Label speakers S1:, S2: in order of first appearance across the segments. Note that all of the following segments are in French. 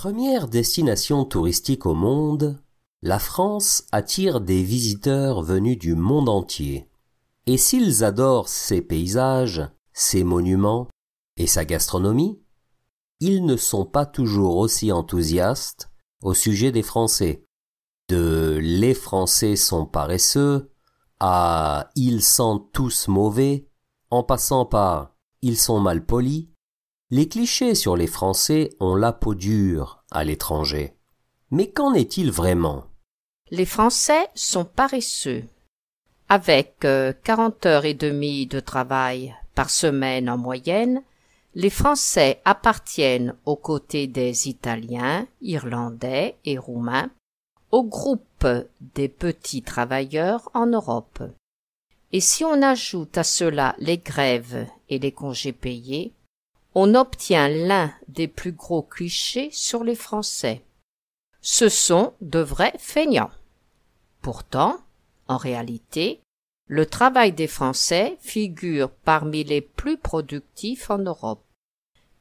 S1: Première destination touristique au monde, la France attire des visiteurs venus du monde entier. Et s'ils adorent ses paysages, ses monuments et sa gastronomie, ils ne sont pas toujours aussi enthousiastes au sujet des Français. De les Français sont paresseux à ils sentent tous mauvais, en passant par ils sont mal polis, les clichés sur les Français ont la peau dure à l'étranger. Mais qu'en est-il vraiment?
S2: Les Français sont paresseux. Avec 40 heures et demie de travail par semaine en moyenne, les Français appartiennent aux côtés des Italiens, Irlandais et Roumains au groupe des petits travailleurs en Europe. Et si on ajoute à cela les grèves et les congés payés, on obtient l'un des plus gros clichés sur les Français. Ce sont de vrais feignants. Pourtant, en réalité, le travail des Français figure parmi les plus productifs en Europe.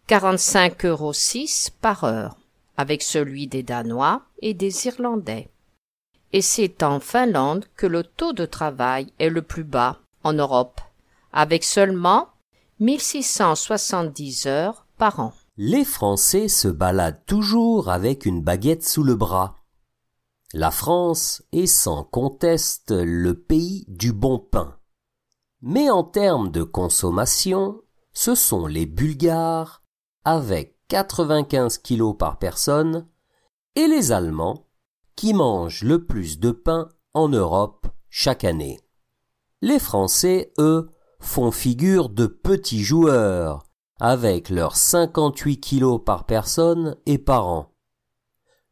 S2: 45,06 € par heure, avec celui des Danois et des Irlandais. Et c'est en Finlande que le taux de travail est le plus bas en Europe, avec seulement 1670 heures par an.
S1: Les Français se baladent toujours avec une baguette sous le bras. La France est sans conteste le pays du bon pain. Mais en termes de consommation, ce sont les Bulgares, avec 95 kilos par personne, et les Allemands, qui mangent le plus de pain en Europe chaque année. Les Français, eux, font figure de petits joueurs, avec leurs 58 kilos par personne et par an.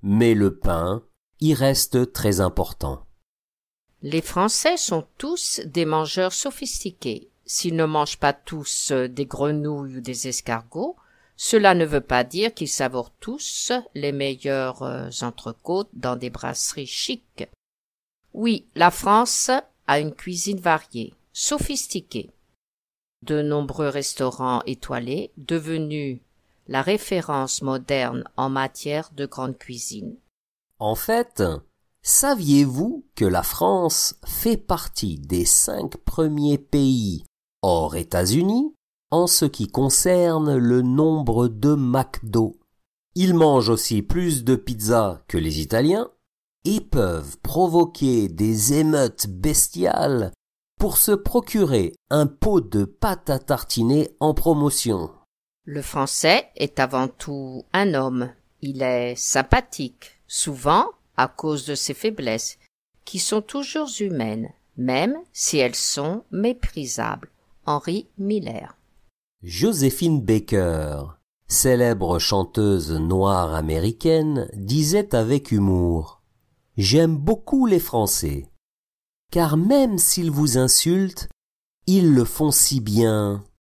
S1: Mais le pain y reste très important.
S2: Les Français sont tous des mangeurs sophistiqués. S'ils ne mangent pas tous des grenouilles ou des escargots, cela ne veut pas dire qu'ils savourent tous les meilleures entrecôtes dans des brasseries chics. Oui, la France a une cuisine variée, sophistiquée. De nombreux restaurants étoilés, devenus la référence moderne en matière de grande cuisine.
S1: En fait, saviez-vous que la France fait partie des 5 premiers pays hors États-Unis en ce qui concerne le nombre de McDo? Ils mangent aussi plus de pizza que les Italiens et peuvent provoquer des émeutes bestiales pour se procurer un pot de pâte à tartiner en promotion.
S2: Le Français est avant tout un homme. Il est sympathique, souvent à cause de ses faiblesses, qui sont toujours humaines, même si elles sont méprisables. Henri Miller.
S1: Joséphine Baker, célèbre chanteuse noire américaine, disait avec humour: « J'aime beaucoup les Français, car même s'ils vous insultent, ils le font si bien. »